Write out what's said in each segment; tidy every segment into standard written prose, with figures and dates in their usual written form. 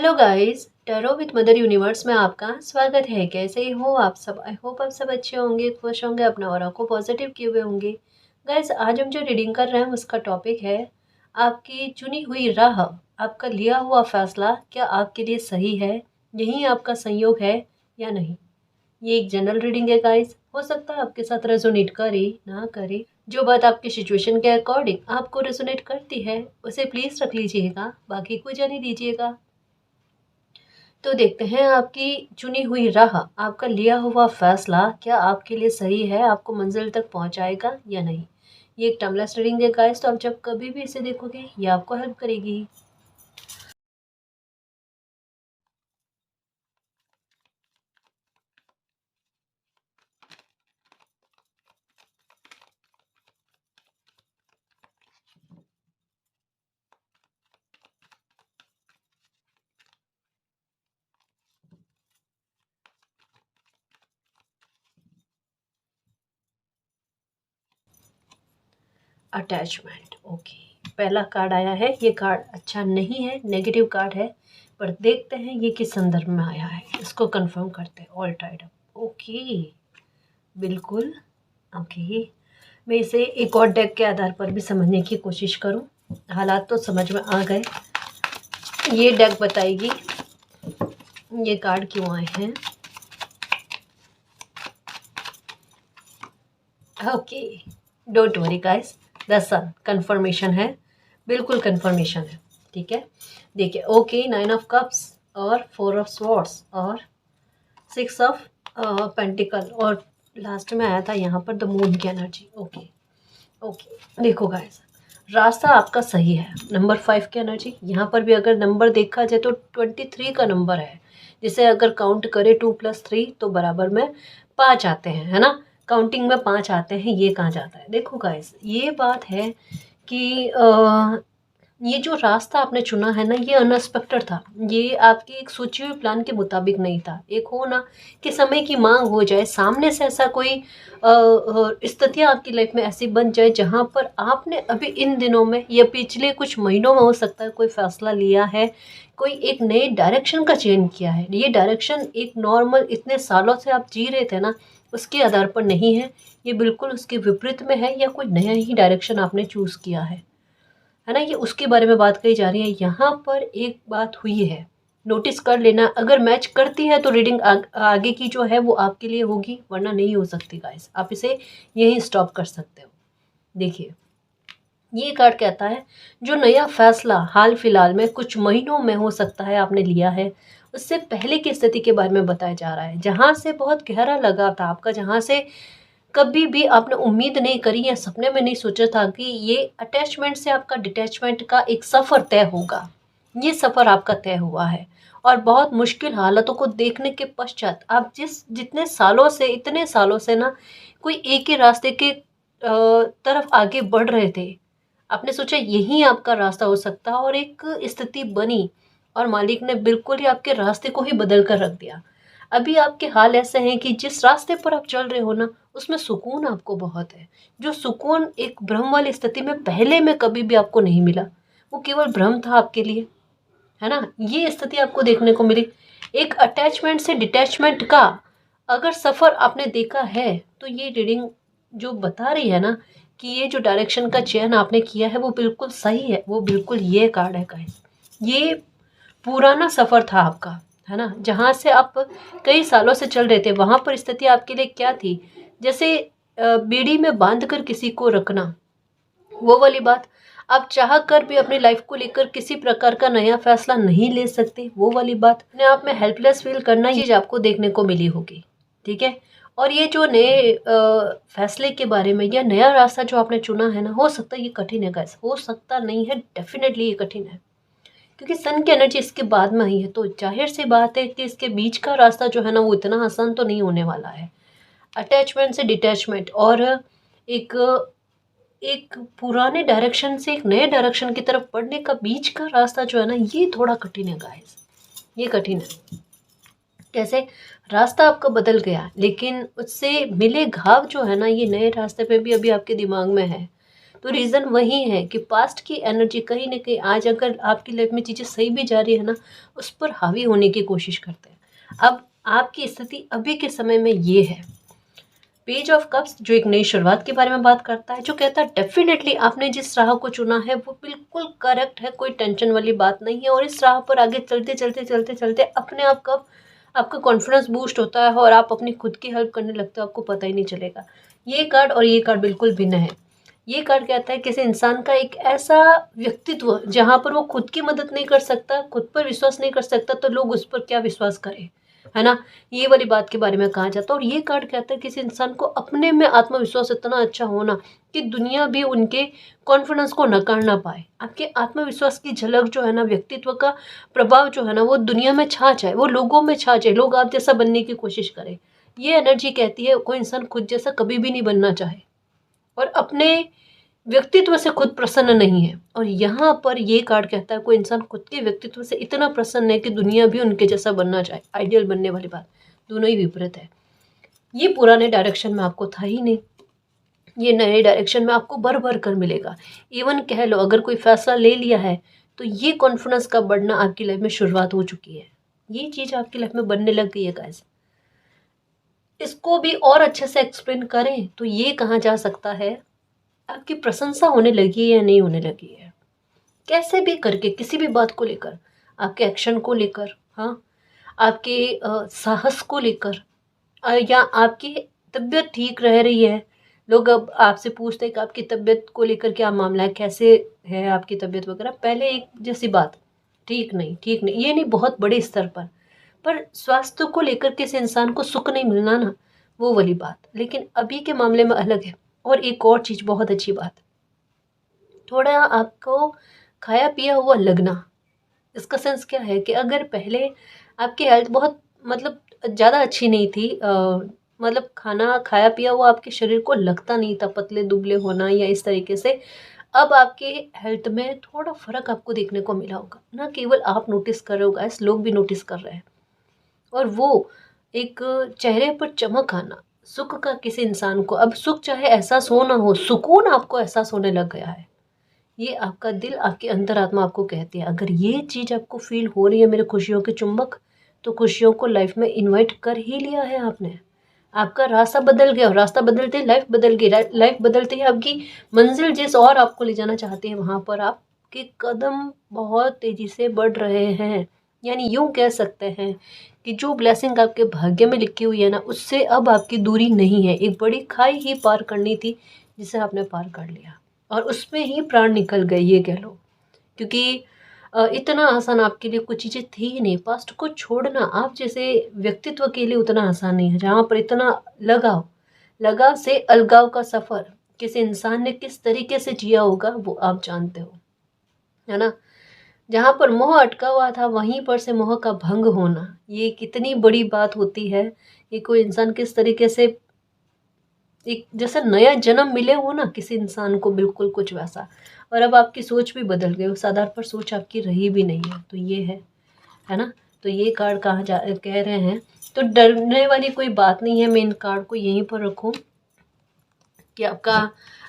Hello guys, tarot with mother universe में आपका स्वागत है। कैसे हो आप सब? आई होप आप सब अच्छे होंगे, खुश होंगे, अपना ऑरा को पॉजिटिव किए हुए होंगे। गाइस, आज हम जो रीडिंग कर रहे हैं उसका टॉपिक है आपकी चुनी हुई राह। आपका लिया हुआ फैसला क्या आपके लिए सही है? यही आपका संयोग है या नहीं? ये एक जनरल रीडिंग है गाइस। हो सकता है आपके साथ रेजोनेट करे ना करे। जो बात आपकी सिचुएशन के अकॉर्डिंग आपको रेजोनेट करती है उसे प्लीज रख लीजिएगा, बाकी को जाने दीजिएगा। तो देखते हैं आपकी चुनी हुई राह, आपका लिया हुआ फैसला क्या आपके लिए सही है, आपको मंजिल तक पहुंचाएगा या नहीं। ये एक टाइमलेस रीडिंग है गाइस, तो आप जब कभी भी इसे देखोगे ये आपको हेल्प करेगी। Attachment, okay. पहला कार्ड आया है, ये कार्ड अच्छा नहीं है, नेगेटिव कार्ड है। पर देखते हैं ये किस संदर्भ में आया है, इसको कंफर्म करते हैं। ऑल टाइड अप, ओके, बिल्कुल, ओके। मैं इसे एक और डेक के आधार पर भी समझने की कोशिश करूं। हालात तो समझ में आ गए। ये डेक बताएगी ये कार्ड क्यों आए हैं। Okay, don't worry guys, the sun confirmation है, बिल्कुल कंफर्मेशन है। ठीक है, देखिए, ओके, 9 ऑफ कप्स और 4 ऑफ स्वॉर्ड्स और 6 ऑफ पेंटिकल और लास्ट में आया था यहाँ पर द मून की एनर्जी। ओके, ओके, देखो गाइस, रास्ता आपका सही है। नंबर 5 की एनर्जी यहाँ पर भी अगर नंबर देखा जाए तो 23 का नंबर है, जिसे अगर काउंट करें 2+3 तो बराबर में 5 आते हैं, है ना। काउंटिंग में 5 आते हैं, ये कहाँ जाता है? देखो गाइस, ये बात है कि ये जो रास्ता आपने चुना है ना, ये अनएक्सपेक्टेड था। ये आपकी एक सोची हुई प्लान के मुताबिक नहीं था। एक हो ना कि समय की मांग हो जाए, सामने से ऐसा कोई स्थितियाँ आपकी लाइफ में ऐसी बन जाए जहाँ पर आपने अभी इन दिनों में या पिछले कुछ महीनों में हो सकता है कोई फैसला लिया है, कोई एक नए डायरेक्शन का चयन किया है। ये डायरेक्शन एक नॉर्मल इतने सालों से आप जी रहे थे ना, उसके आधार पर नहीं है। ये बिल्कुल उसके विपरीत में है, या कोई नया ही डायरेक्शन आपने चूज किया है ना। ये उसके बारे में बात कही जा रही है। यहाँ पर एक बात हुई है, नोटिस कर लेना। अगर मैच करती है तो रीडिंग आगे की जो है वो आपके लिए होगी, वरना नहीं हो सकती गाइस। आप इसे यहीं स्टॉप कर सकते हो। देखिए, ये कार्ड कहता है जो नया फैसला हाल फिलहाल में कुछ महीनों में हो सकता है आपने लिया है, उससे पहले की स्थिति के बारे में बताया जा रहा है, जहाँ से बहुत गहरा लगाव था आपका, जहाँ से कभी भी आपने उम्मीद नहीं करी या सपने में नहीं सोचा था कि ये अटैचमेंट से आपका डिटैचमेंट का एक सफ़र तय होगा। ये सफ़र आपका तय हुआ है, और बहुत मुश्किल हालातों को देखने के पश्चात आप जितने सालों से, इतने सालों से ना कोई एक ही रास्ते के तरफ आगे बढ़ रहे थे। आपने सोचा यही आपका रास्ता हो सकता है, और एक स्थिति बनी और मालिक ने बिल्कुल ही आपके रास्ते को ही बदल कर रख दिया। अभी आपके हाल ऐसे हैं कि जिस रास्ते पर आप चल रहे हो ना, उसमें सुकून आपको बहुत है। जो सुकून एक भ्रम वाली स्थिति में पहले में कभी भी आपको नहीं मिला, वो केवल भ्रम था आपके लिए, है ना। ये स्थिति आपको देखने को मिली। एक अटैचमेंट से डिटैचमेंट का अगर सफ़र आपने देखा है, तो ये रीडिंग जो बता रही है ना कि ये जो डायरेक्शन का चयन आपने किया है वो बिल्कुल सही है, वो बिल्कुल ये कार्ड है गाइस। ये पुराना सफ़र था आपका, है ना, जहाँ से आप कई सालों से चल रहे थे। वहाँ पर स्थिति आपके लिए क्या थी? जैसे बेड़ी में बांध कर किसी को रखना, वो वाली बात। आप चाह कर भी अपनी लाइफ को लेकर किसी प्रकार का नया फैसला नहीं ले सकते, वो वाली बात। अपने आप में हेल्पलेस फील करना, ये चीज़ आपको देखने को मिली होगी। ठीक है, और ये जो नए फैसले के बारे में या नया रास्ता जो आपने चुना है ना, हो सकता है ये कठिन है गाइस, हो सकता नहीं है, डेफिनेटली ये कठिन है, क्योंकि सन की एनर्जी इसके बाद में आई है। तो जाहिर सी बात है कि इसके बीच का रास्ता जो है ना वो इतना आसान तो नहीं होने वाला है। अटैचमेंट से डिटैचमेंट और एक एक पुराने डायरेक्शन से एक नए डायरेक्शन की तरफ बढ़ने का बीच का रास्ता जो है ना, ये थोड़ा कठिन है गाइस, ये कठिन है। कैसे? रास्ता आपका बदल गया, लेकिन उससे मिले घाव जो है ना, ये नए रास्ते पे भी अभी आपके दिमाग में है। तो रीज़न वही है कि पास्ट की एनर्जी कहीं न कहीं आज अगर आपकी लाइफ में चीज़ें सही भी जा रही है ना, उस पर हावी होने की कोशिश करते हैं। अब आपकी स्थिति अभी के समय में ये है। पेज ऑफ कप्स जो एक नई शुरुआत के बारे में बात करता है, जो कहता है डेफिनेटली आपने जिस राह को चुना है वो बिल्कुल करेक्ट है, कोई टेंशन वाली बात नहीं है, और इस राह पर आगे चलते चलते चलते चलते अपने आप कब आपका कॉन्फिडेंस बूस्ट होता है और आप अपनी खुद की हेल्प करने लगते हो, आपको पता ही नहीं चलेगा। ये कार्ड और ये कार्ड बिल्कुल भिन्न है। ये कार्ड कहता है किसी इंसान का एक ऐसा व्यक्तित्व जहाँ पर वो खुद की मदद नहीं कर सकता, खुद पर विश्वास नहीं कर सकता, तो लोग उस पर क्या विश्वास करें, है ना। ये वाली बात के बारे में कहा जाता है। और ये कार्ड कहता है किसी इंसान को अपने में आत्मविश्वास इतना अच्छा होना कि दुनिया भी उनके कॉन्फिडेंस को नकार ना पाए। आपके आत्मविश्वास की झलक जो है ना, व्यक्तित्व का प्रभाव जो है ना, वो दुनिया में छा जाए, वो लोगों में छा जाए, लोग आप जैसा बनने की कोशिश करें। ये एनर्जी कहती है कोई इंसान खुद जैसा कभी भी नहीं बनना चाहे और अपने व्यक्तित्व से खुद प्रसन्न नहीं है। और यहाँ पर ये कार्ड कहता है कोई इंसान खुद के व्यक्तित्व से इतना प्रसन्न है कि दुनिया भी उनके जैसा बनना चाहे, आइडियल बनने वाली बात। दोनों ही विपरीत है। ये पुराने डायरेक्शन में आपको था ही नहीं, ये नए डायरेक्शन में आपको भर भर कर मिलेगा। इवन कह लो अगर कोई फैसला ले लिया है तो ये कॉन्फिडेंस का बढ़ना आपकी लाइफ में शुरुआत हो चुकी है। ये चीज़ आपकी लाइफ में बनने लग गई है गाइस। इसको भी और अच्छे से एक्सप्लेन करें तो ये कहा जा सकता है आपकी प्रशंसा होने लगी है या नहीं होने लगी है, कैसे भी करके किसी भी बात को लेकर, आपके एक्शन को लेकर, हाँ, आपके साहस को लेकर, या आपकी तबीयत ठीक रह रही है। लोग अब आपसे पूछते हैं कि आपकी तबीयत को लेकर क्या मामला है, कैसे है आपकी तबीयत वगैरह। पहले एक जैसी बात, ठीक नहीं ठीक नहीं, ये नहीं बहुत बड़े स्तर पर स्वास्थ्य को लेकर किसी इंसान को सुख नहीं मिलना ना, वो वाली बात। लेकिन अभी के मामले में अलग है। और एक और चीज़ बहुत अच्छी बात, थोड़ा आपको खाया पिया हुआ लगना। इसका सेंस क्या है कि अगर पहले आपकी हेल्थ बहुत मतलब ज़्यादा अच्छी नहीं थी, मतलब खाना खाया पिया हुआ आपके शरीर को लगता नहीं था, पतले दुबले होना या इस तरीके से, अब आपके हेल्थ में थोड़ा फर्क आपको देखने को मिला होगा। ना केवल आप नोटिस कर रहे हो गाइस, लोग भी नोटिस कर रहे हैं। और वो एक चेहरे पर चमक आना, सुख का किसी इंसान को अब सुख चाहे एहसास हो ना हो, सुकून आपको एहसास होने लग गया है। ये आपका दिल, आपकी अंतरात्मा आपको कहती है। अगर ये चीज़ आपको फील हो रही है मेरे खुशियों के चुंबक, तो खुशियों को लाइफ में इनवाइट कर ही लिया है आपने। आपका रास्ता बदल गया और रास्ता बदलते ही लाइफ बदल गई। लाइफ बदलते ही आपकी मंजिल जिस और आपको ले जाना चाहते हैं वहाँ पर आपके कदम बहुत तेज़ी से बढ़ रहे हैं। यानी यूँ कह सकते हैं कि जो ब्लेसिंग आपके भाग्य में लिखी हुई है ना, उससे अब आपकी दूरी नहीं है। एक बड़ी खाई ही पार करनी थी जिसे आपने पार कर लिया और उसमें ही प्राण निकल गए, ये कह लो। क्योंकि इतना आसान आपके लिए कुछ चीज़ें थी ही नहीं। पास्ट को छोड़ना आप जैसे व्यक्तित्व के लिए उतना आसान नहीं है, जहाँ पर इतना लगाव, लगाव से अलगाव का सफ़र किसी इंसान ने किस तरीके से जिया होगा वो आप जानते हो, है ना। जहाँ पर मोह अटका हुआ था वहीं पर से मोह का भंग होना, ये कितनी बड़ी बात होती है। ये कोई इंसान किस तरीके से एक जैसे नया जन्म मिले हो ना किसी इंसान को, बिल्कुल कुछ वैसा। और अब आपकी सोच भी बदल गई, उस आधार पर सोच आपकी रही भी नहीं है। तो ये है ना। तो ये कार्ड कह रहे हैं तो डरने वाली कोई बात नहीं है। मैं इन कार्ड को यहीं पर रखूं कि आपका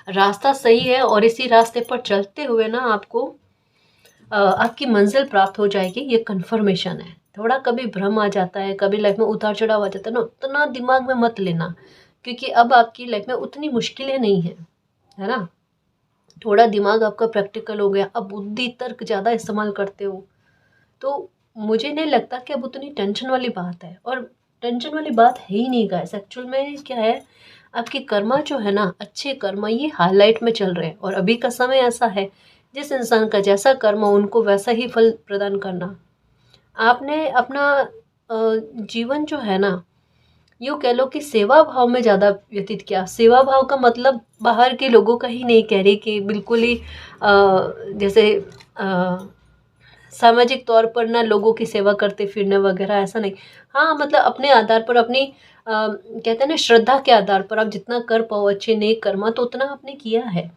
रास्ता सही है और इसी रास्ते पर चलते हुए ना आपको आपकी मंजिल प्राप्त हो जाएगी, ये कन्फर्मेशन है। थोड़ा कभी भ्रम आ जाता है, कभी लाइफ में उतार चढ़ाव आ जाता है ना, उतना दिमाग में मत लेना, क्योंकि अब आपकी लाइफ में उतनी मुश्किलें नहीं हैं, है ना। थोड़ा दिमाग आपका प्रैक्टिकल हो गया, अब बुद्धि तर्क ज़्यादा इस्तेमाल करते हो, तो मुझे नहीं लगता कि अब उतनी टेंशन वाली बात है। और टेंशन वाली बात है ही नहीं गाइस। एक्चुअल में क्या है, आपकी कर्मा जो है ना, अच्छे कर्मा ये हाईलाइट में चल रहे हैं। और अभी का समय ऐसा है, जिस इंसान का जैसा कर्म हो उनको वैसा ही फल प्रदान करना। आपने अपना जीवन जो है ना, यूँ कह लो कि सेवा भाव में ज़्यादा व्यतीत किया। सेवा भाव का मतलब बाहर के लोगों का ही नहीं कह रही कि बिल्कुल ही जैसे सामाजिक तौर पर ना लोगों की सेवा करते फिरना वगैरह, ऐसा नहीं। हाँ, मतलब अपने आधार पर, अपनी कहते हैं ना श्रद्धा के आधार पर आप जितना कर पाओ अच्छे नेक कर्मा, तो उतना आपने किया है।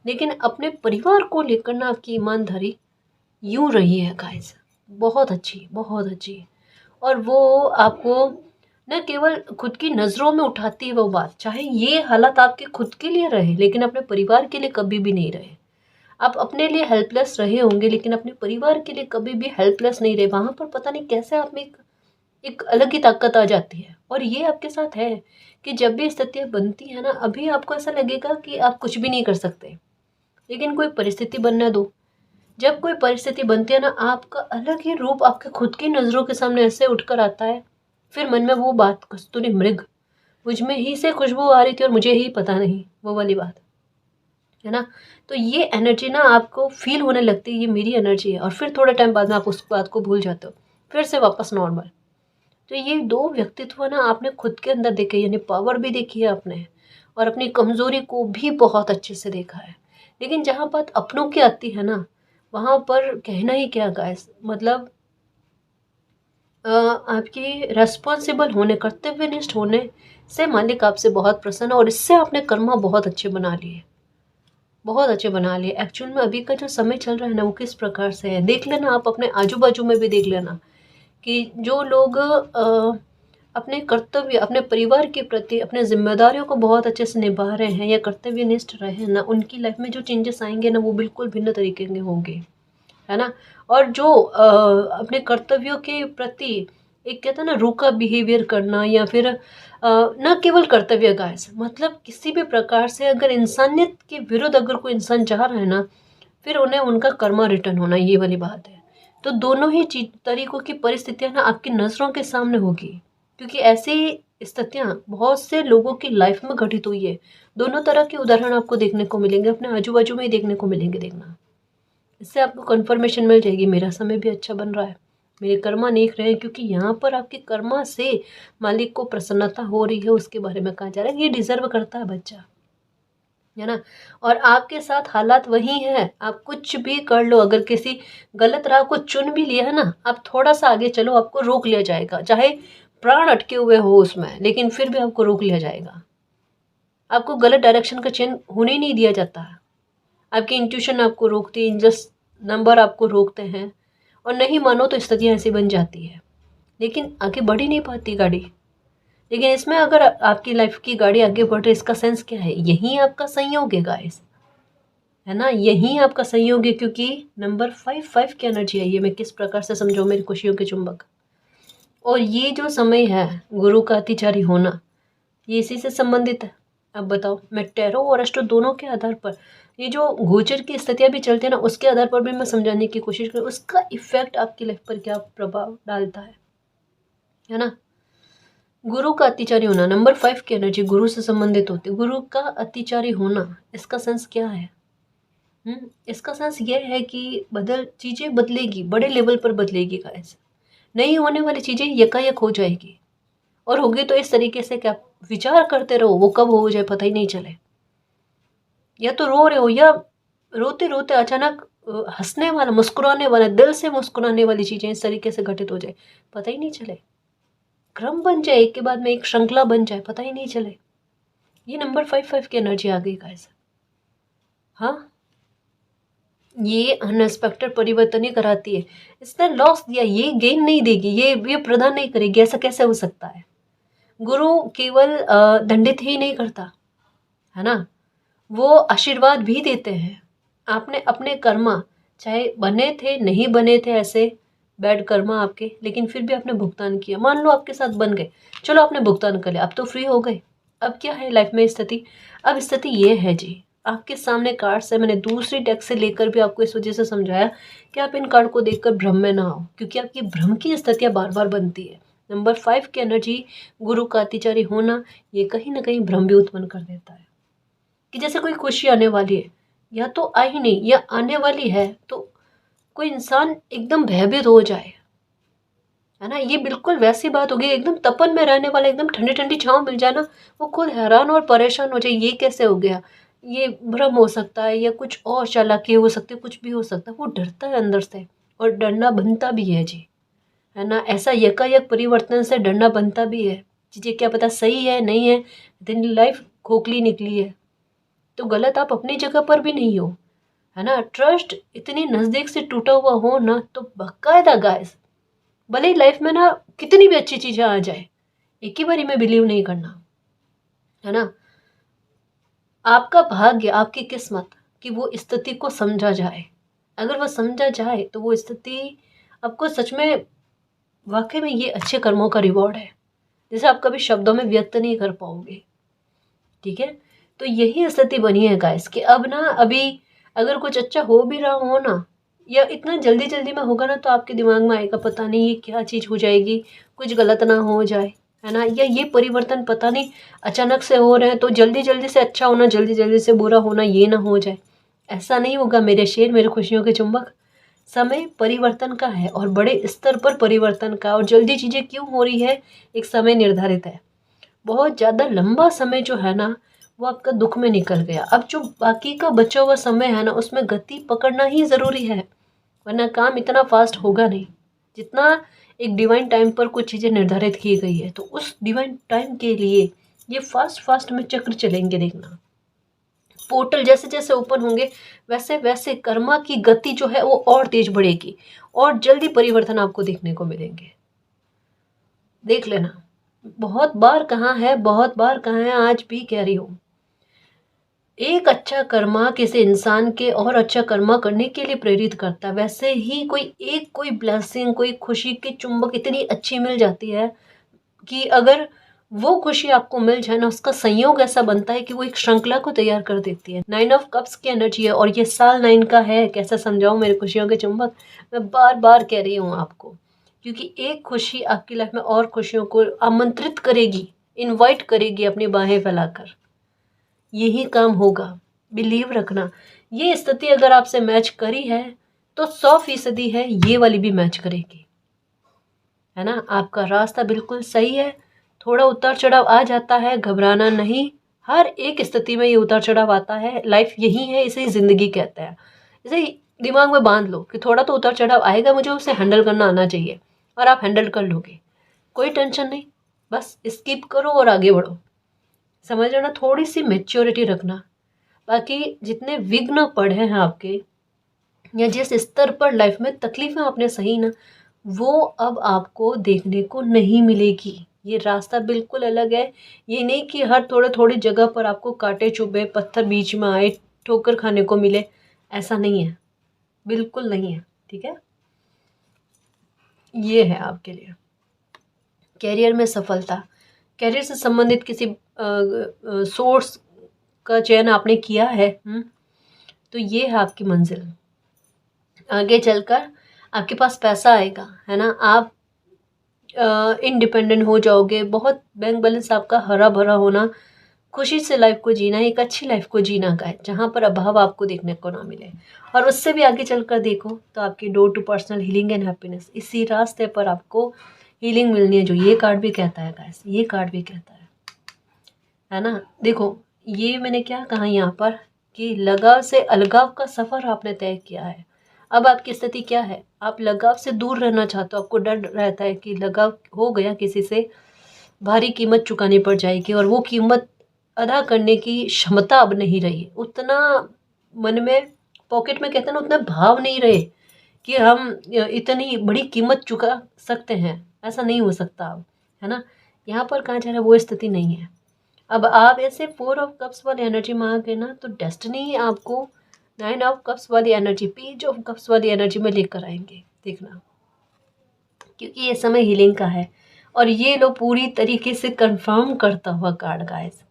लेकिन अपने परिवार को लेकर ना आपकी ईमानदारी यूँ रही है गाइस, बहुत अच्छी, बहुत अच्छी। और वो आपको न केवल खुद की नज़रों में उठाती है वो बात, चाहे ये हालात आपके खुद के लिए रहे लेकिन अपने परिवार के लिए कभी भी नहीं रहे। आप अपने लिए हेल्पलेस रहे होंगे लेकिन अपने परिवार के लिए कभी भी हेल्पलेस नहीं रहे। वहाँ पर पता नहीं कैसे आप में एक अलग ही ताकत आ जाती है। और ये आपके साथ है कि जब भी स्थितियाँ बनती हैं ना, अभी आपको ऐसा लगेगा कि आप कुछ भी नहीं कर सकते, लेकिन कोई परिस्थिति बनने दो। जब कोई परिस्थिति बनती है ना, आपका अलग ही रूप आपके खुद की नज़रों के सामने ऐसे उठकर आता है, फिर मन में वो बात, कस्तूरी मृग, मुझ में ही से खुशबू आ रही थी और मुझे ही पता नहीं, वो वाली बात है ना। तो ये एनर्जी ना आपको फील होने लगती है, ये मेरी एनर्जी है, और फिर थोड़े टाइम बाद में आप उस बात को भूल जाते हो, फिर से वापस नॉर्मल। तो ये दो व्यक्तित्व ना आपने खुद के अंदर देखे, यानी पावर भी देखी है आपने और अपनी कमज़ोरी को भी बहुत अच्छे से देखा है। लेकिन जहाँ बात अपनों की आती है ना, वहाँ पर कहना ही क्या गाइस, मतलब आपकी रेस्पॉन्सिबल होने, कर्तव्यनिष्ठ होने से मालिक आपसे बहुत प्रसन्न है और इससे आपने कर्मा बहुत अच्छे बना लिए, बहुत अच्छे बना लिए। एक्चुअल में अभी का जो समय चल रहा है ना, वो किस प्रकार से है देख लेना, आप अपने आजू बाजू में भी देख लेना कि जो लोग अपने कर्तव्य, अपने परिवार के प्रति अपने जिम्मेदारियों को बहुत अच्छे से निभा रहे हैं या कर्तव्यनिष्ठ रहे हैं ना, उनकी लाइफ में जो चेंजेस आएंगे ना, वो बिल्कुल भिन्न तरीके के होंगे, है ना। और जो अपने कर्तव्यों के प्रति एक कहता है ना रूखा बिहेवियर करना, या फिर न केवल कर्तव्य गाइस, मतलब किसी भी प्रकार से अगर इंसानियत के विरुद्ध अगर कोई इंसान जा रहा है ना, फिर उन्हें उनका कर्मा रिटर्न होना, ये वाली बात है। तो दोनों ही चीज तरीकों की परिस्थितियां ना आपकी नज़रों के सामने होगी, क्योंकि ऐसी स्थितियां बहुत से लोगों की लाइफ में घटित हुई है। दोनों तरह के उदाहरण आपको देखने को मिलेंगे, अपने आजू बाजू में ही देखने को मिलेंगे, देखना। इससे आपको कंफर्मेशन मिल जाएगी मेरा समय भी अच्छा बन रहा है, मेरे कर्मा नेक रहे हैं, क्योंकि यहाँ पर आपके कर्मा से मालिक को प्रसन्नता हो रही है, उसके बारे में कहा जा रहा है, ये डिजर्व करता है बच्चा, है ना। और आपके साथ हालात वही है, आप कुछ भी कर लो, अगर किसी गलत राह को चुन भी लिया है ना, आप थोड़ा सा आगे चलो, आपको रोक लिया जाएगा, चाहे प्राण अटके हुए हो उसमें, लेकिन फिर भी आपको रोक लिया जाएगा। आपको गलत डायरेक्शन का चयन होने ही नहीं दिया जाता है। आपकी इंट्यूशन आपको रोकती है, एंजल्स नंबर आपको रोकते हैं, और नहीं मानो तो स्थितियाँ ऐसी बन जाती है, लेकिन आगे बढ़ ही नहीं पाती गाड़ी। लेकिन इसमें अगर आपकी लाइफ की गाड़ी आगे बढ़ रही, इसका सेंस क्या है, यही आपका संयोग है गाइस, है ना, यही आपका संयोग है, क्योंकि नंबर 5 की एनर्जी है ये। मैं किस प्रकार से समझाऊं मेरी खुशियों के चुंबक। और ये जो समय है गुरु का अतिचारी होना, ये इसी से संबंधित है। अब बताओ, मैं टैरो और एस्ट्रो दोनों के आधार पर, ये जो गोचर की स्थितियां भी चलती है ना, उसके आधार पर भी मैं समझाने की कोशिश करूँ उसका इफेक्ट आपकी लाइफ पर क्या प्रभाव डालता है ना। गुरु का अतिचारी होना, नंबर 5 की एनर्जी गुरु से संबंधित होती है। गुरु का अतिचारी होना, इसका सेंस क्या है? इसका सेंस ये है कि चीजें बदलेगी, बड़े लेवल पर बदलेगी गाइस। नहीं होने वाली चीजें यकायक हो जाएगी, और होगी तो इस तरीके से कि आप विचार करते रहो, वो कब हो जाए पता ही नहीं चले। या तो रो रहे हो, या रोते रोते अचानक हंसने वाला, मुस्कुराने वाला, दिल से मुस्कुराने वाली चीजें इस तरीके से घटित हो जाए, पता ही नहीं चले। क्रम बन जाए, एक के बाद में एक श्रृंखला बन जाए, पता ही नहीं चले। ये नंबर 5 की एनर्जी आ गई गाइस। हाँ, ये अनएक्सपेक्टेड परिवर्तन ही कराती है। इसने लॉस दिया, ये गेन नहीं देगी, ये प्रदान नहीं करेगी, ऐसा कैसे हो सकता है। गुरु केवल दंडित ही नहीं करता, है ना, वो आशीर्वाद भी देते हैं। आपने अपने कर्मा, चाहे बने थे नहीं बने थे ऐसे बैड कर्मा आपके, लेकिन फिर भी आपने भुगतान किया। मान लो आपके साथ बन गए, चलो आपने भुगतान कर लिया, अब तो फ्री हो गए। अब क्या है लाइफ में स्थिति, अब स्थिति ये है जी, आपके सामने कार्ड्स है। मैंने दूसरी डेक से लेकर भी आपको इस वजह से समझाया कि आप इन कार्ड को देखकर भ्रम में ना हो, क्योंकि आपकी भ्रम की स्थितियाँ बार बार बनती है। नंबर 5 की एनर्जी गुरु का अतिचारी होना, ये कहीं ना कहीं भ्रम भी उत्पन्न कर देता है कि जैसे कोई खुशी आने वाली है, या तो आई नहीं या आने वाली है, तो कोई इंसान एकदम भयभीत हो जाए, है ना। ये बिल्कुल वैसी बात होगी, एकदम तपन में रहने वाला एकदम ठंडी ठंडी छांव मिल जाए ना, वो खुद हैरान और परेशान हो जाए, ये कैसे हो गया, ये भ्रम हो सकता है या कुछ और चालाकी हो सकती है, कुछ भी हो सकता है। वो डरता है अंदर से, और डरना बनता भी है जी, है ना। ऐसा यकायक परिवर्तन से डरना बनता भी है। चीज़ें क्या पता सही है नहीं है, दिन लाइफ खोखली निकली है, तो गलत आप अपनी जगह पर भी नहीं हो, है ना। ट्रस्ट इतनी नज़दीक से टूटा हुआ हो ना, तो बाकायदा गाइस, भले ही लाइफ में ना कितनी भी अच्छी चीज़ें आ जाए, एक ही बारी में बिलीव नहीं करना, है ना। आपका भाग्य, आपकी किस्मत कि वो स्थिति को समझा जाए। अगर वो समझा जाए तो वो स्थिति आपको सच में, वाकई में ये अच्छे कर्मों का रिवॉर्ड है, जिसे आप कभी शब्दों में व्यक्त नहीं कर पाओगे। ठीक है, तो यही स्थिति बनी है गाइस कि अब ना, अभी अगर कुछ अच्छा हो भी रहा हो ना, या इतना जल्दी जल्दी में होगा ना, तो आपके दिमाग में आएगा पता नहीं ये क्या चीज़ हो जाएगी, कुछ गलत ना हो जाए, है ना। या ये परिवर्तन पता नहीं अचानक से हो रहे हैं, तो जल्दी जल्दी से अच्छा होना, जल्दी जल्दी से बुरा होना, ये ना हो जाए। ऐसा नहीं होगा मेरे शेर, मेरे खुशियों के चुंबक। समय परिवर्तन का है, और बड़े स्तर पर परिवर्तन का। और जल्दी चीज़ें क्यों हो रही है, एक समय निर्धारित है। बहुत ज़्यादा लंबा समय जो है ना, वो आपका दुख में निकल गया। अब जो बाकी का बचा हुआ समय है ना, उसमें गति पकड़ना ही ज़रूरी है, वरना काम इतना फास्ट होगा नहीं। जितना एक डिवाइन टाइम पर कुछ चीज़ें निर्धारित की गई है, तो उस डिवाइन टाइम के लिए ये फास्ट फास्ट में चक्र चलेंगे। देखना, पोर्टल जैसे जैसे ओपन होंगे, वैसे वैसे कर्मा की गति जो है वो और तेज बढ़ेगी, और जल्दी परिवर्तन आपको देखने को मिलेंगे। देख लेना, बहुत बार कहाँ है, बहुत बार कहाँ है, आज भी कह रही हूँ। एक अच्छा कर्मा किसी इंसान के और अच्छा कर्मा करने के लिए प्रेरित करता है। वैसे ही कोई ब्लेसिंग, कोई खुशी की चुंबक इतनी अच्छी मिल जाती है कि अगर वो खुशी आपको मिल जाए ना, उसका संयोग ऐसा बनता है कि वो एक श्रृंखला को तैयार कर देती है। 9 ऑफ कप्स की एनर्जी है, और ये साल 9 का है। कैसा समझाऊं मेरे खुशियों के चुंबक, मैं बार बार कह रही हूँ आपको, क्योंकि एक खुशी आपकी लाइफ में और खुशियों को आमंत्रित करेगी, इनवाइट करेगी अपनी बाहें फैलाकर। यही काम होगा, बिलीव रखना। ये स्थिति अगर आपसे मैच करी है, तो 100% है ये वाली भी मैच करेगी, है ना। आपका रास्ता बिल्कुल सही है। थोड़ा उतार चढ़ाव आ जाता है, घबराना नहीं। हर एक स्थिति में ये उतार चढ़ाव आता है, लाइफ यही है, इसे ज़िंदगी कहते हैं। इसे दिमाग में बांध लो कि थोड़ा तो उतार चढ़ाव आएगा, मुझे उसे हैंडल करना आना चाहिए, और आप हैंडल कर लोगे। कोई टेंशन नहीं, बस स्किप करो और आगे बढ़ो। समझ रहे हो ना, थोड़ी सी मेच्योरिटी रखना। बाकी जितने विघ्न पड़े हैं आपके, या जिस स्तर पर लाइफ में तकलीफें आपने सही ना, वो अब आपको देखने को नहीं मिलेगी। ये रास्ता बिल्कुल अलग है। ये नहीं कि हर थोड़े थोड़ी जगह पर आपको कांटे चुभे, पत्थर बीच में आए, ठोकर खाने को मिले। ऐसा नहीं है, बिल्कुल नहीं है। ठीक है, ये है आपके लिए कैरियर में सफलता। कैरियर से संबंधित किसी सोर्स का चयन आपने किया है, तो ये है आपकी मंजिल। आगे चलकर आपके पास पैसा आएगा, है ना। आप इंडिपेंडेंट हो जाओगे, बहुत बैंक बैलेंस आपका हरा भरा होना, खुशी से लाइफ को जीना, एक अच्छी लाइफ को जीना का है, जहाँ पर अभाव आपको देखने को ना मिले। और उससे भी आगे चलकर देखो तो आपकी door to personal healing and happiness, इसी रास्ते पर आपको हीलिंग मिलनी है, जो ये कार्ड भी कहता है गाइस, ये कार्ड भी कहता है ना। देखो, ये मैंने क्या कहा यहाँ पर कि लगाव से अलगाव का सफ़र आपने तय किया है। अब आपकी स्थिति क्या है, आप लगाव से दूर रहना चाहते हो। आपको डर रहता है कि लगाव हो गया किसी से, भारी कीमत चुकानी पड़ जाएगी, और वो कीमत अदा करने की क्षमता अब नहीं रही। उतना मन में, पॉकेट में कहते हैं ना, उतना भाव नहीं रहे कि हम इतनी बड़ी कीमत चुका सकते हैं। ऐसा नहीं हो सकता अब, है ना। यहाँ पर कहा जा रहा है वो स्थिति नहीं है। अब आप ऐसे 4 ऑफ कप्स वाली एनर्जी मांगे ना, तो डेस्टिनी आपको 9 ऑफ कप्स वाली एनर्जी, पेज ऑफ कप्स वाली एनर्जी में लेकर आएंगे। देखना, क्योंकि ये समय हीलिंग का है, और ये लो पूरी तरीके से कंफर्म करता हुआ कार्ड गाइस।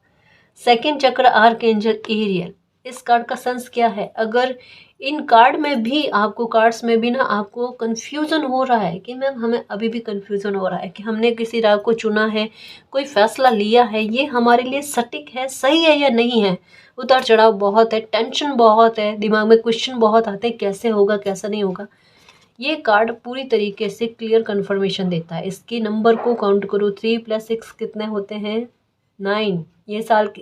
सेकंड चक्र आर्कएंजल एरियल, इस कार्ड का सेंस क्या है। अगर इन कार्ड में भी आपको, कार्ड्स में भी ना आपको कंफ्यूजन हो रहा है कि मैम हमें अभी भी कंफ्यूजन हो रहा है कि हमने किसी राह को चुना है, कोई फैसला लिया है, ये हमारे लिए सटीक है, सही है या नहीं है, उतार चढ़ाव बहुत है, टेंशन बहुत है, दिमाग में क्वेश्चन बहुत आते हैं, कैसे होगा कैसा नहीं होगा, ये कार्ड पूरी तरीके से क्लियर कन्फर्मेशन देता है। इसके नंबर को काउंट करो, 3 + 6 कितने होते हैं, 9। ये साल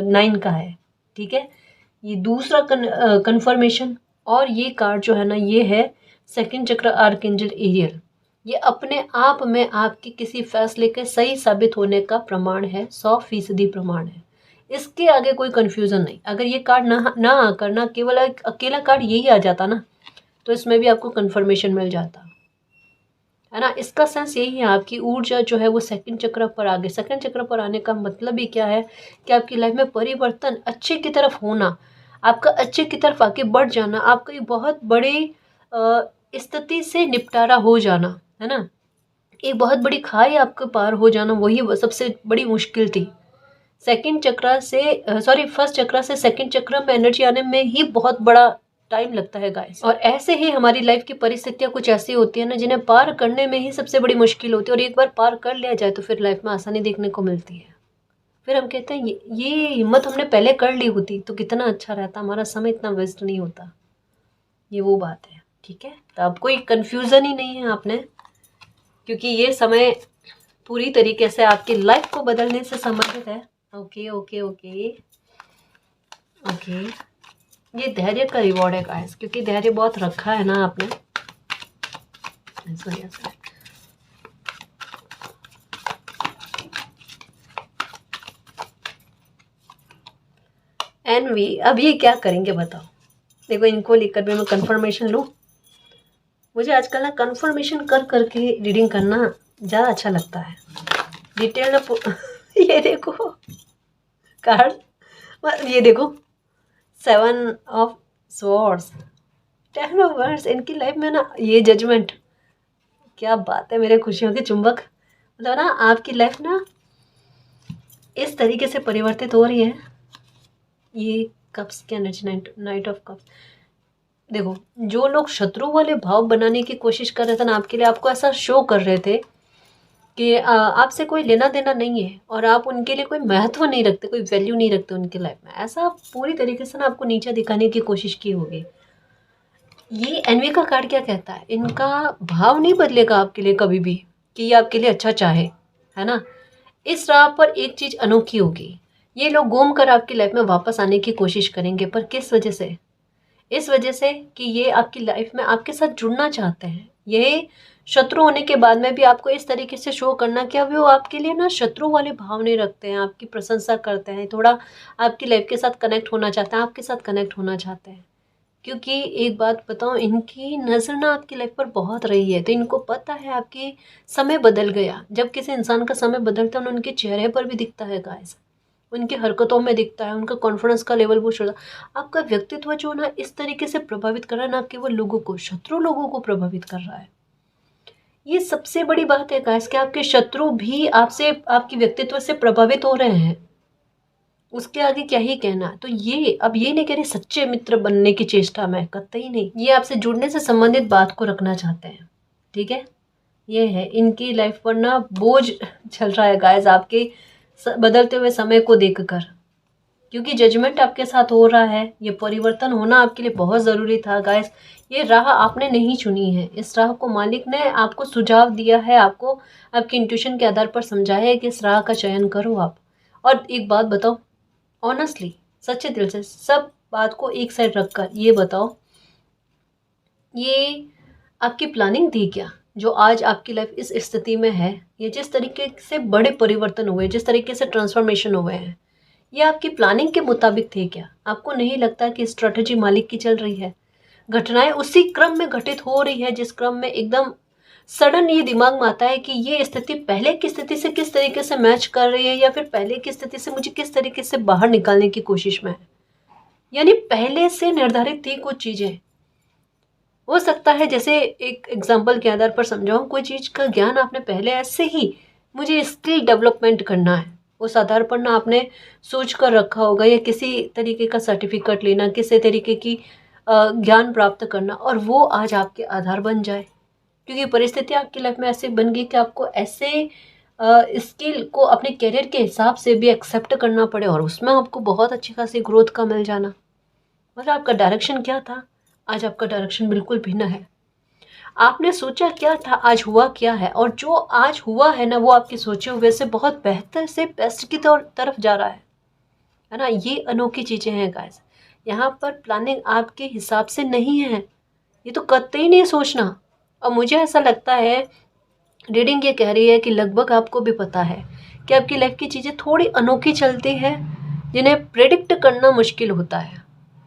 9 का है, ठीक है। ये दूसरा कन्फर्मेशन। और ये कार्ड जो है ना, ये है सेकंड चक्र आर्कएंजल एरियल। ये अपने आप में आपके किसी फैसले के सही साबित होने का प्रमाण है, 100% प्रमाण है। इसके आगे कोई कन्फ्यूज़न नहीं। अगर ये कार्ड ना आकर ना केवल एक अकेला कार्ड यही आ जाता ना, तो इसमें भी आपको कन्फर्मेशन मिल जाता, है ना। इसका सेंस यही है, आपकी ऊर्जा जो है वो सेकंड चक्र पर आ गई। सेकंड चक्र पर आने का मतलब ही क्या है कि आपकी लाइफ में परिवर्तन अच्छे की तरफ होना, आपका अच्छे की तरफ आगे बढ़ जाना, आपका एक बहुत बड़ी स्थिति से निपटारा हो जाना, है ना। एक बहुत बड़ी खाई आपके पार हो जाना, वही सबसे बड़ी मुश्किल थी। सेकंड चक्र से फर्स्ट चक्र से सेकंड चक्र में एनर्जी आने में ही बहुत बड़ा टाइम लगता है गाइस। और ऐसे ही हमारी लाइफ की परिस्थितियां कुछ ऐसी होती है ना, जिन्हें पार करने में ही सबसे बड़ी मुश्किल होती है, और एक बार पार कर लिया जाए तो फिर लाइफ में आसानी देखने को मिलती है। फिर हम कहते हैं ये हिम्मत हमने पहले कर ली होती तो कितना अच्छा रहता, हमारा समय इतना वेस्ट नहीं होता। ये वो बात है, ठीक है। तो अब कोई कंफ्यूजन ही नहीं है आपने, क्योंकि ये समय पूरी तरीके से आपकी लाइफ को बदलने से संबंधित है। Okay okay okay okay. ये धैर्य का रिवॉर्ड है गाइस, क्योंकि धैर्य बहुत रखा है ना आपने। ऐसा एनवी, अब ये क्या करेंगे बताओ। देखो इनको लेकर भी मैं कंफर्मेशन लूँ। मुझे आजकल ना कंफर्मेशन कर करके रीडिंग करना ज़्यादा अच्छा लगता है, डिटेल ना ये देखो कार्ड, ये देखो 7 ऑफ स्वॉर्ड्स, 10 ऑफ वर्ड्स। इनकी लाइफ में ना ये जजमेंट, क्या बात है मेरे खुशियों के चुंबक। मतलब ना आपकी लाइफ ना इस तरीके से परिवर्तित हो रही है। ये कप्स के एनर्जी, नाइट ऑफ कप्स। देखो जो लोग शत्रु वाले भाव बनाने की कोशिश कर रहे थे ना आपके लिए, आपको ऐसा शो कर रहे थे कि आपसे कोई लेना देना नहीं है और आप उनके लिए कोई महत्व नहीं रखते, कोई वैल्यू नहीं रखते उनकी लाइफ में, ऐसा पूरी तरीके से ना आपको नीचा दिखाने की कोशिश की होगी। ये एनवी का कार्ड क्या कहता है, इनका भाव नहीं बदलेगा आपके लिए कभी भी कि ये आपके लिए अच्छा चाहे, है ना। इस राह पर एक चीज़ अनोखी होगी, ये लोग घूम कर आपकी लाइफ में वापस आने की कोशिश करेंगे, पर किस वजह से? इस वजह से कि ये आपकी लाइफ में आपके साथ जुड़ना चाहते हैं। ये शत्रु होने के बाद में भी आपको इस तरीके से शो करना कि अब वो आपके लिए ना शत्रु वाले भाव नहीं रखते हैं, आपकी प्रशंसा करते हैं, थोड़ा आपकी लाइफ के साथ कनेक्ट होना चाहते हैं, आपके साथ कनेक्ट होना चाहते हैं। क्योंकि एक बात बताऊं, इनकी नज़र ना आपकी लाइफ पर बहुत रही है, तो इनको पता है आपकी समय बदल गया। जब किसी इंसान का समय बदलता है ना, उनके चेहरे पर भी दिखता है गाइस, उनकी हरकतों में दिखता है, उनका कॉन्फिडेंस का लेवल वो छोड़ा। आपका व्यक्तित्व जो ना इस तरीके से प्रभावित कर रहा है, ना केवल लोगों को, शत्रु लोगों को प्रभावित कर रहा है। ये सबसे बड़ी बात है गाइस कि आपके शत्रु भी आपसे, आपकी व्यक्तित्व से प्रभावित हो रहे हैं। उसके आगे क्या ही कहना। तो ये अब ये नहीं कह रही सच्चे मित्र बनने की चेष्टा में, कतई नहीं। ये आपसे जुड़ने से संबंधित बात को रखना चाहते हैं, ठीक है। ये है इनकी लाइफ पर ना बोझ चल रहा है गाइस आपके बदलते हुए समय को देखकर, क्योंकि जजमेंट आपके साथ हो रहा है। ये परिवर्तन होना आपके लिए बहुत ज़रूरी था गाइस। ये राह आपने नहीं चुनी है, इस राह को मालिक ने आपको सुझाव दिया है, आपको आपकी इंट्यूशन के आधार पर समझाया है कि इस राह का चयन करो आप। और एक बात बताओ ऑनेस्टली, सच्चे दिल से, सब बात को एक साइड रखकर ये बताओ, ये आपकी प्लानिंग थी क्या जो आज आपकी लाइफ इस स्थिति में है? ये जिस तरीके से बड़े परिवर्तन हुए, जिस तरीके से ट्रांसफॉर्मेशन हुए हैं, ये आपकी प्लानिंग के मुताबिक थे क्या? आपको नहीं लगता कि स्ट्रेटजी मालिक की चल रही है? घटनाएं उसी क्रम में घटित हो रही है जिस क्रम में एकदम सडन ये दिमाग में आता है कि ये स्थिति पहले की स्थिति से किस तरीके से मैच कर रही है, या फिर पहले की स्थिति से मुझे किस तरीके से बाहर निकालने की कोशिश में है। यानी पहले से निर्धारित थी कुछ चीज़ें। हो सकता है, जैसे एक एग्जाम्पल के आधार पर समझाऊं, कोई चीज़ का ज्ञान आपने पहले ऐसे ही, मुझे स्किल डेवलपमेंट करना है, उस आधार पर ना आपने सोच कर रखा होगा, या किसी तरीके का सर्टिफिकेट लेना, किसी तरीके की ज्ञान प्राप्त करना, और वो आज आपके आधार बन जाए। क्योंकि परिस्थिति आपकी लाइफ में ऐसे बन गई कि आपको ऐसे स्किल को अपने करियर के हिसाब से भी एक्सेप्ट करना पड़े, और उसमें आपको बहुत अच्छी खासी ग्रोथ का मिल जाना। मतलब आपका डायरेक्शन क्या था, आज आपका डायरेक्शन बिल्कुल भिन्न है। आपने सोचा क्या था, आज हुआ क्या है, और जो आज हुआ है ना, वो आपके सोचे हुए से बहुत बेहतर से बेस्ट की तरफ जा रहा है ना। ये अनोखी चीज़ें हैं गाइस। यहाँ पर प्लानिंग आपके हिसाब से नहीं है, ये तो कतई नहीं सोचना। और मुझे ऐसा लगता है, रीडिंग ये कह रही है कि लगभग आपको भी पता है कि आपकी लाइफ की चीज़ें थोड़ी अनोखी चलती है, जिन्हें प्रेडिक्ट करना मुश्किल होता है।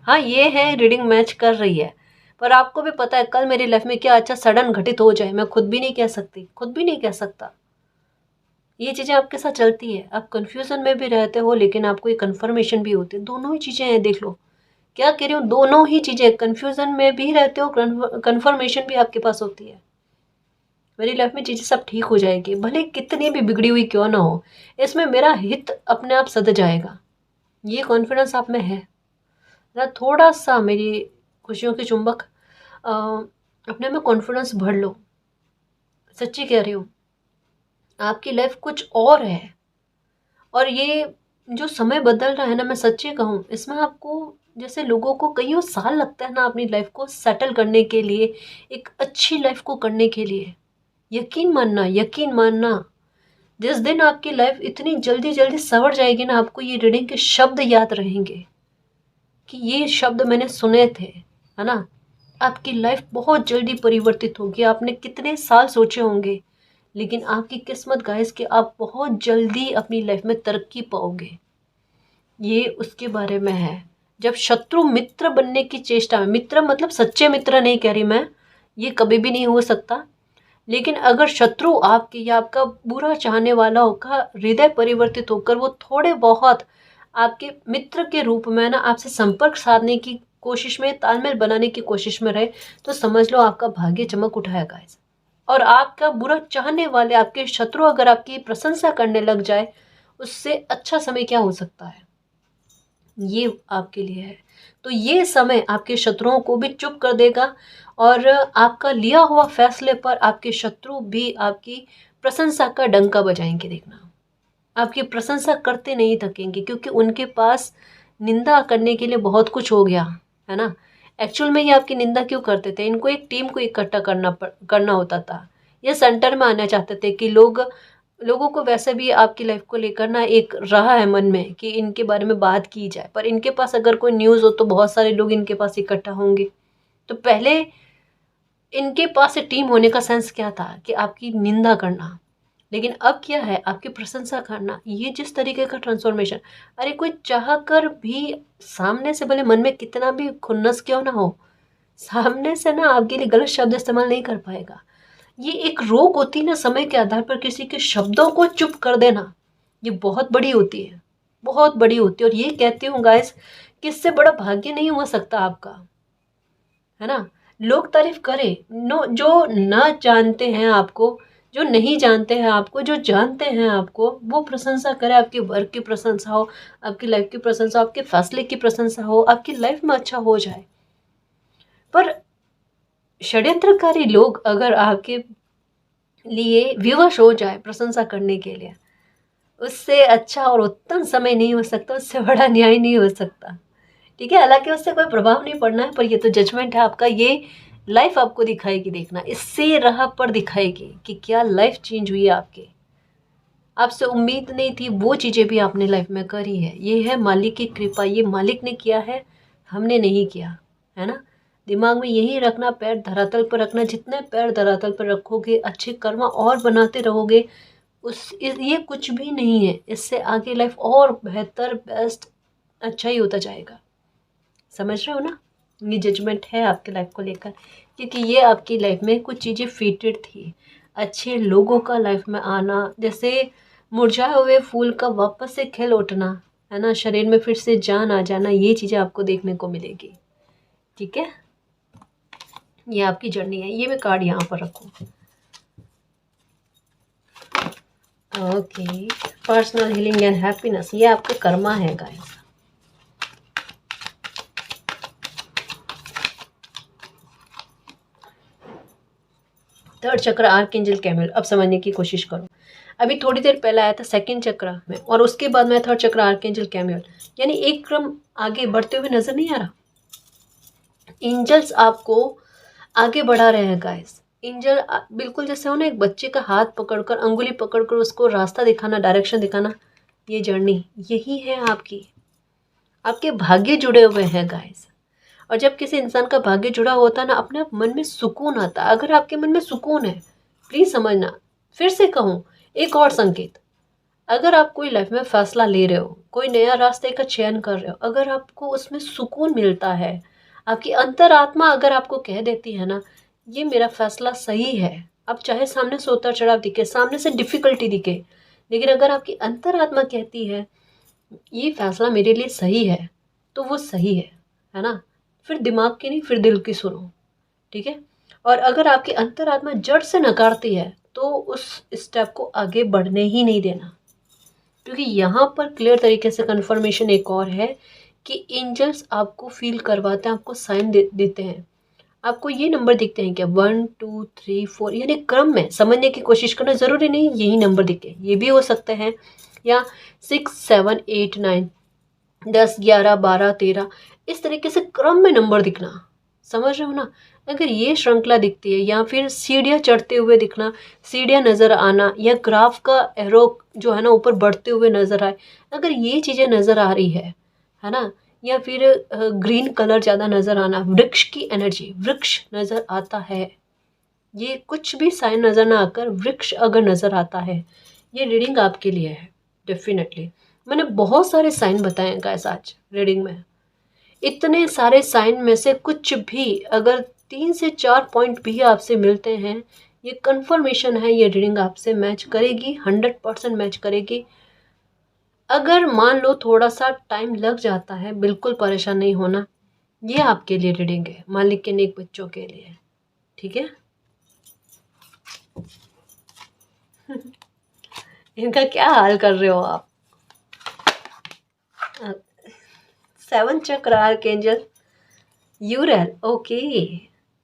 हाँ ये है, रीडिंग मैच कर रही है, पर आपको भी पता है कल मेरी लाइफ में क्या अच्छा सडन घटित हो जाए, मैं खुद भी नहीं कह सकती, खुद भी नहीं कह सकता। ये चीज़ें आपके साथ चलती है, आप कन्फ्यूज़न में भी रहते हो लेकिन आपको ये कन्फर्मेशन भी होती है, दोनों ही चीज़ें हैं। देख लो क्या कह रही हूँ, दोनों ही चीज़ें, कन्फ्यूज़न में भी रहते हो, कन्फर्मेशन भी आपके पास होती है। मेरी लाइफ में चीज़ें सब ठीक हो जाएगी, भले कितनी भी बिगड़ी हुई क्यों ना हो, इसमें मेरा हित अपने आप सध जाएगा, ये कॉन्फिडेंस आप में है ना। थोड़ा सा मेरी खुशियों के चुंबक अपने में कॉन्फिडेंस भर लो, सच्ची कह रही हूँ, आपकी लाइफ कुछ और है। और ये जो समय बदल रहा है ना, मैं सच्ची कहूँ, इसमें आपको जैसे लोगों को कईयों साल लगता है ना अपनी लाइफ को सेटल करने के लिए, एक अच्छी लाइफ को करने के लिए, यकीन मानना, यकीन मानना, जिस दिन आपकी लाइफ इतनी जल्दी जल्दी संवर जाएगी ना, आपको ये रीडिंग के शब्द याद रहेंगे कि ये शब्द मैंने सुने थे, है ना। आपकी लाइफ बहुत जल्दी परिवर्तित होगी, आपने कितने साल सोचे होंगे, लेकिन आपकी किस्मत गाइस कि आप बहुत जल्दी अपनी लाइफ में तरक्की पाओगे, ये उसके बारे में है। जब शत्रु मित्र बनने की चेष्टा में, मित्र मतलब सच्चे मित्र नहीं कह रही मैं, ये कभी भी नहीं हो सकता, लेकिन अगर शत्रु आपके या आपका बुरा चाहने वाला का हृदय परिवर्तित होकर वो थोड़े बहुत आपके मित्र के रूप में ना आपसे संपर्क साधने की कोशिश में, तालमेल बनाने की कोशिश में रहे, तो समझ लो आपका भाग्य चमक उठाएगा इस। और आपका बुरा चाहने वाले आपके शत्रु अगर आपकी प्रशंसा करने लग जाए, उससे अच्छा समय क्या हो सकता है, ये आपके लिए है। तो ये समय आपके शत्रुओं को भी चुप कर देगा और आपका लिया हुआ फैसले पर आपके शत्रु भी आपकी प्रशंसा का डंका बजाएंगे। देखना, आपकी प्रशंसा करते नहीं थकेंगे, क्योंकि उनके पास निंदा करने के लिए बहुत कुछ हो गया है ना। एक्चुअल में ये आपकी निंदा क्यों करते थे, इनको एक टीम को इकट्ठा करना होता था, ये सेंटर में आना चाहते थे कि लोगों को वैसे भी आपकी लाइफ को लेकर ना एक रहा है मन में कि इनके बारे में बात की जाए, पर इनके पास अगर कोई न्यूज़ हो तो बहुत सारे लोग इनके पास इकट्ठा होंगे। तो पहले इनके पास एक टीम होने का सेंस क्या था कि आपकी निंदा करना, लेकिन अब क्या है, आपकी प्रशंसा करना। ये जिस तरीके का ट्रांसफॉर्मेशन, अरे कोई चाह कर भी सामने से, भले मन में कितना भी खुन्नस क्यों ना हो, सामने से ना आपके लिए गलत शब्द इस्तेमाल नहीं कर पाएगा। ये एक रोक होती है ना, समय के आधार पर किसी के शब्दों को चुप कर देना, ये बहुत बड़ी होती है, बहुत बड़ी होती है। और ये कहती हूँ गाइस कि इससे बड़ा भाग्य नहीं हो सकता आपका, है ना। लोग तारीफ करें, नो, जो ना जानते हैं आपको, जो नहीं जानते हैं आपको, जो जानते हैं आपको, वो प्रशंसा करे, आपके वर्क की प्रशंसा हो, आपकी लाइफ की प्रशंसा हो, आपके फैसले की प्रशंसा हो, आपकी लाइफ में अच्छा हो जाए। पर षड्यंत्रकारी लोग अगर आपके लिए विवश हो जाए प्रशंसा करने के लिए, उससे अच्छा और उत्तम समय नहीं हो सकता, उससे बड़ा न्याय नहीं हो सकता। ठीक है, हालांकि उससे कोई प्रभाव नहीं पड़ना है, पर ये तो जजमेंट है आपका, ये लाइफ आपको दिखाएगी। देखना, इससे राह पर दिखाएगी कि क्या लाइफ चेंज हुई है आपकी, आपसे उम्मीद नहीं थी वो चीज़ें भी आपने लाइफ में करी है। ये है मालिक की कृपा, ये मालिक ने किया है, हमने नहीं किया, है ना। दिमाग में यही रखना, पैर धरातल पर रखना, जितने पैर धरातल पर रखोगे, अच्छे कर्म और बनाते रहोगे, ये कुछ भी नहीं है, इससे आगे लाइफ और बेहतर, बेस्ट, अच्छा ही होता जाएगा। समझ रहे हो ना, ये जजमेंट है आपके लाइफ को लेकर, क्योंकि ये आपकी लाइफ में कुछ चीज़ें फेटेड थी। अच्छे लोगों का लाइफ में आना, जैसे मुरझाए हुए फूल का वापस से खिल उठना, है ना, शरीर में फिर से जान आ जाना, ये चीज़ें आपको देखने को मिलेगी। ठीक है, ये आपकी जर्नी है। ये मैं कार्ड यहाँ पर रखूँ। Okay, personal healing and happiness, ये आपका कर्मा है गाइस। थर्ड चक्र आर्कएंजल कैमियल, अब समझने की कोशिश करो। अभी थोड़ी देर पहले आया था सेकंड चक्र में, और उसके बाद में थर्ड चक्र आर्कएंजल कैमियल, यानी एक क्रम आगे बढ़ते हुए नजर नहीं आ रहा। एंजल्स आपको आगे बढ़ा रहे हैं गाइस। एंजल बिल्कुल जैसे हो ना, एक बच्चे का हाथ पकड़कर, अंगुली पकड़कर उसको रास्ता दिखाना, डायरेक्शन दिखाना, ये जर्नी यही है आपकी। आपके भाग्य जुड़े हुए हैं गाइस। और जब किसी इंसान का भाग्य जुड़ा होता है ना, अपने आप मन में सुकून आता है। अगर आपके मन में सुकून है, प्लीज समझना, फिर से कहूँ, एक और संकेत, अगर आप कोई लाइफ में फैसला ले रहे हो, कोई नया रास्ते का चयन कर रहे हो, अगर आपको उसमें सुकून मिलता है, आपकी अंतरात्मा अगर आपको कह देती है ना, ये मेरा फैसला सही है, अब चाहे सामने से उतार चढ़ाव दिखे, सामने से डिफिकल्टी दिखे, लेकिन अगर आपकी अंतरात्मा कहती है ये फैसला मेरे लिए सही है, तो वो सही है ना। फिर दिमाग की नहीं, फिर दिल की सुनो, ठीक है। और अगर आपकी अंतरात्मा जड़ से नकारती है, तो उस स्टेप को आगे बढ़ने ही नहीं देना, क्योंकि यहाँ पर क्लियर तरीके से कंफर्मेशन एक और है कि एंजल्स आपको फील करवाते हैं, आपको साइन देते हैं। आपको ये नंबर दिखते हैं क्या, 1 2 3 4, यानी क्रम में समझने की कोशिश करना, ज़रूरी नहीं यही नंबर दिखे, ये भी हो सकते हैं, या 6 7 8 9 10 11 12 13, इस तरीके से क्रम में नंबर दिखना, समझ रहे हो ना। अगर ये श्रृंखला दिखती है, या फिर सीढ़ियाँ चढ़ते हुए दिखना, सीढ़ियाँ नज़र आना, या ग्राफ का एरो जो है ना ऊपर बढ़ते हुए नज़र आए, अगर ये चीज़ें नज़र आ रही है ना, या फिर ग्रीन कलर ज़्यादा नज़र आना, वृक्ष की एनर्जी, वृक्ष नज़र आता है, ये कुछ भी साइन नज़र ना आकर वृक्ष अगर नज़र आता है, ये रीडिंग आपके लिए है डेफिनेटली। मैंने बहुत सारे साइन बताए हैं गाइस आज रीडिंग में, इतने सारे साइन में से कुछ भी अगर 3 से 4 पॉइंट भी आपसे मिलते हैं, ये कंफर्मेशन है, ये रीडिंग आपसे मैच करेगी, 100% मैच करेगी। अगर मान लो थोड़ा सा टाइम लग जाता है, बिल्कुल परेशान नहीं होना, ये आपके लिए रीडिंग है, मालिक के नेक बच्चों के लिए, ठीक है। इनका क्या हाल कर रहे हो आप। 7 चक्र आर्कएंजल यूरेल, ओके,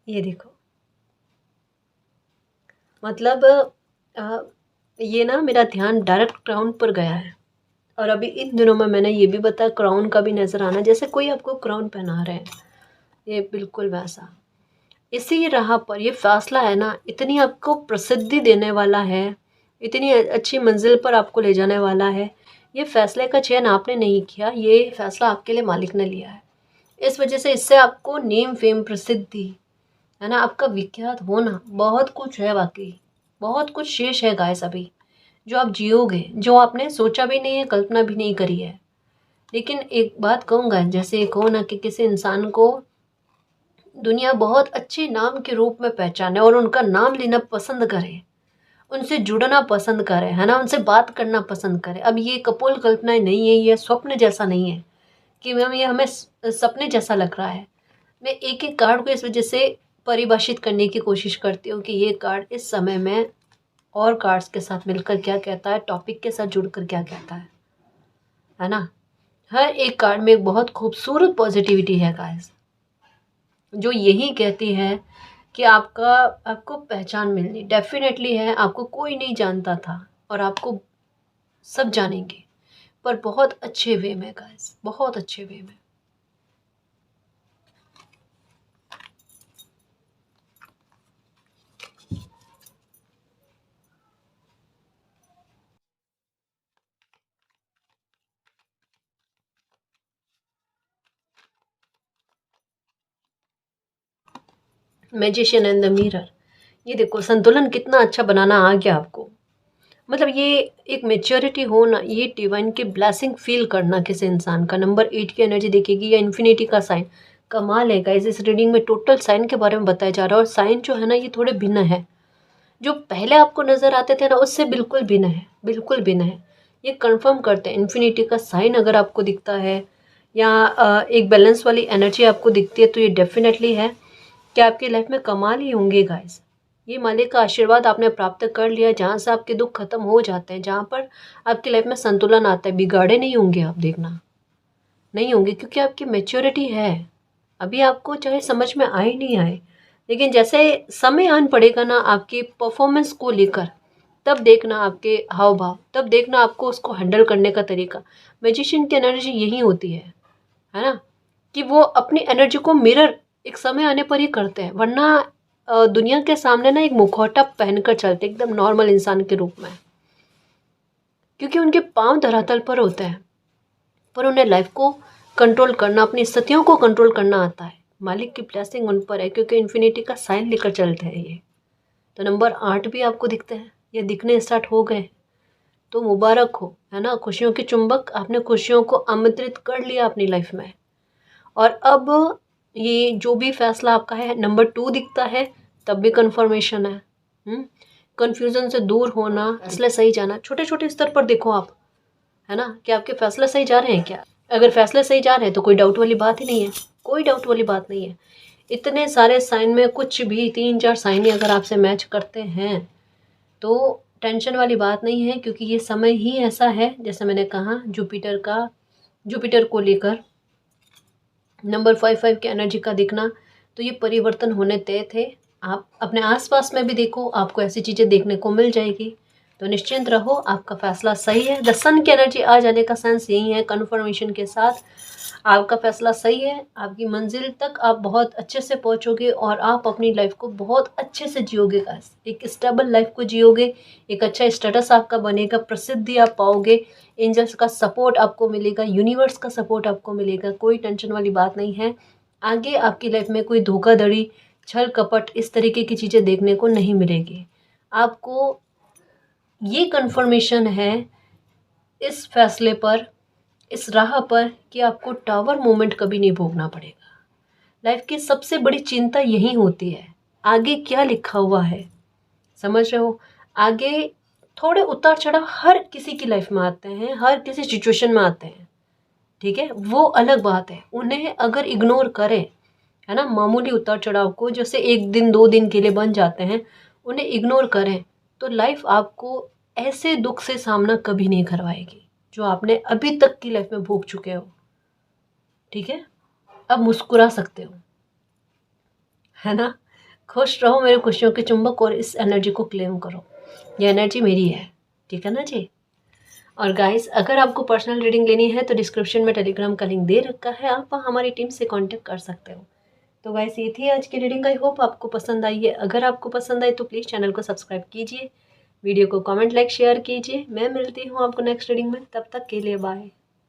ये देखो, मतलब ये ना मेरा ध्यान डायरेक्ट क्राउन पर गया है, और अभी इन दिनों में मैंने ये भी बताया क्राउन का भी नज़र आना, जैसे कोई आपको क्राउन पहना रहे हैं, ये बिल्कुल वैसा। इसी राह पर ये फैसला है ना, इतनी आपको प्रसिद्धि देने वाला है, इतनी अच्छी मंजिल पर आपको ले जाने वाला है। ये फैसले का चयन आपने नहीं किया, ये फैसला आपके लिए मालिक ने लिया है। इस वजह से इससे आपको नेम फेम प्रसिद्धि है ना, आपका विख्यात होना, बहुत कुछ है, बाकी बहुत कुछ शेष है गाइस अभी, जो आप जियोगे, जो आपने सोचा भी नहीं है, कल्पना भी नहीं करी है। लेकिन एक बात कहूँगा, जैसे एक हो ना कि किसी इंसान को दुनिया बहुत अच्छे नाम के रूप में पहचाने और उनका नाम लेना पसंद करे, उनसे जुड़ना पसंद करे, है ना, उनसे बात करना पसंद करे। अब ये कपोल कल्पनाएं नहीं है, ये स्वप्न जैसा नहीं है कि मैम ये हमें सपने जैसा लग रहा है। मैं एक एक कार्ड को इस वजह से परिभाषित करने की कोशिश करती हूँ कि ये कार्ड इस समय में और कार्ड्स के साथ मिलकर क्या कहता है, टॉपिक के साथ जुड़कर क्या कहता है ना। हर एक कार्ड में एक बहुत खूबसूरत पॉजिटिविटी है गाइस, जो यही कहती है कि आपको पहचान मिलनी डेफिनेटली है। आपको कोई नहीं जानता था और आपको सब जानेंगे, पर बहुत अच्छे वे में गाइस, बहुत अच्छे वे में। मैजिशियन एंड द मिरर, ये देखो संतुलन कितना अच्छा बनाना आ गया आपको, मतलब ये एक मेच्योरिटी हो ना, ये डिवाइन की ब्लेसिंग फील करना किसी इंसान का। नंबर 8 की एनर्जी देखेगी, या इन्फिनिटी का साइन, कमाल है गाइस। इस रीडिंग में टोटल साइन के बारे में बताया जा रहा है, और साइन जो है ना ये थोड़े भिन्न है, जो पहले आपको नज़र आते थे ना उससे बिल्कुल भिन्न है, बिल्कुल भिन्न है। ये कंफर्म करते हैं, इन्फिनिटी का साइन अगर आपको दिखता है, या एक बैलेंस वाली एनर्जी आपको दिखती है, तो ये डेफिनेटली है कि आपकी लाइफ में कमाल ही होंगे गाइस। ये मालिक का आशीर्वाद आपने प्राप्त कर लिया, जहाँ से आपके दुख खत्म हो जाते हैं, जहाँ पर आपकी लाइफ में संतुलन आता है, बिगाड़े नहीं होंगे आप देखना, नहीं होंगे, क्योंकि आपकी मैच्योरिटी है। अभी आपको चाहे समझ में आए नहीं आए, लेकिन जैसे समय आन पड़ेगा ना आपके परफॉर्मेंस को लेकर, तब देखना आपके हाव भाव, तब देखना आपको उसको हैंडल करने का तरीका। मैजिशियन की एनर्जी यही होती है ना, कि वो अपनी एनर्जी को मिरर एक समय आने पर ही करते हैं, वरना दुनिया के सामने ना एक मुखौटा पहनकर चलते एकदम नॉर्मल इंसान के रूप में, क्योंकि उनके पांव धरातल पर होते हैं, पर उन्हें लाइफ को कंट्रोल करना, अपनी स्थितियों को कंट्रोल करना आता है। मालिक की ब्लेसिंग उन पर है, क्योंकि इन्फिनिटी का साइन लेकर चलते हैं ये। तो नंबर 8 भी आपको दिखते हैं, ये दिखने स्टार्ट हो गए, तो मुबारक हो, है ना। खुशियों के चुंबक, आपने खुशियों को आमंत्रित कर लिया अपनी लाइफ में, और अब ये जो भी फैसला आपका है नंबर 2 दिखता है तब भी कन्फर्मेशन है। कन्फ्यूज़न से दूर होना, इसलिए सही जाना। छोटे छोटे स्तर पर देखो आप, है ना, कि आपके फैसले सही जा रहे हैं क्या। अगर फैसले सही जा रहे हैं तो कोई डाउट वाली बात ही नहीं है, कोई डाउट वाली बात नहीं है। इतने सारे साइन में कुछ भी 3-4 साइन ही अगर आपसे मैच करते हैं तो टेंशन वाली बात नहीं है, क्योंकि ये समय ही ऐसा है। जैसे मैंने कहा जुपिटर को लेकर नंबर 5 की एनर्जी का दिखना, तो ये परिवर्तन होने तय थे। आप अपने आसपास में भी देखो, आपको ऐसी चीज़ें देखने को मिल जाएगी। तो निश्चिंत रहो, आपका फैसला सही है। द सन की एनर्जी आ जाने का सेंस यही है, कन्फर्मेशन के साथ आपका फैसला सही है। आपकी मंजिल तक आप बहुत अच्छे से पहुंचोगे और आप अपनी लाइफ को बहुत अच्छे से जियोगे गाइस। एक स्टेबल लाइफ को जियोगे, एक अच्छा स्टेटस आपका बनेगा, प्रसिद्धि आप पाओगे, एंजल्स का सपोर्ट आपको मिलेगा, यूनिवर्स का सपोर्ट आपको मिलेगा। कोई टेंशन वाली बात नहीं है। आगे आपकी लाइफ में कोई धोखाधड़ी, छल कपट, इस तरीके की चीज़ें देखने को नहीं मिलेगी। आपको ये कन्फर्मेशन है इस फैसले पर, इस राह पर, कि आपको टावर मोमेंट कभी नहीं भोगना पड़ेगा। लाइफ की सबसे बड़ी चिंता यही होती है, आगे क्या लिखा हुआ है। समझ रहे हो, आगे थोड़े उतार चढ़ाव हर किसी की लाइफ में आते हैं, हर किसी सिचुएशन में आते हैं, ठीक है, वो अलग बात है। उन्हें अगर इग्नोर करें, है ना, मामूली उतार चढ़ाव को, जैसे 1 दिन 2 दिन के लिए बन जाते हैं, उन्हें इग्नोर करें तो लाइफ आपको ऐसे दुख से सामना कभी नहीं करवाएगी जो आपने अभी तक की लाइफ में भोग चुके हो। ठीक है, अब मुस्कुरा सकते हो, है ना। खुश रहो मेरे खुशियों के चुंबक, और इस एनर्जी को क्लेम करो। ये एनर्जी मेरी है, ठीक है ना जी। और गाइस, अगर आपको पर्सनल रीडिंग लेनी है तो डिस्क्रिप्शन में टेलीग्राम का लिंक दे रखा है, आप वहाँ हमारी टीम से कांटेक्ट कर सकते हो। तो गाइस, ये थी आज की रीडिंग। आई होप आपको पसंद आई है। अगर आपको पसंद आई तो प्लीज़ चैनल को सब्सक्राइब कीजिए, वीडियो को कमेंट, लाइक, शेयर कीजिए। मैं मिलती हूँ आपको नेक्स्ट रीडिंग में, तब तक के लिए बाय।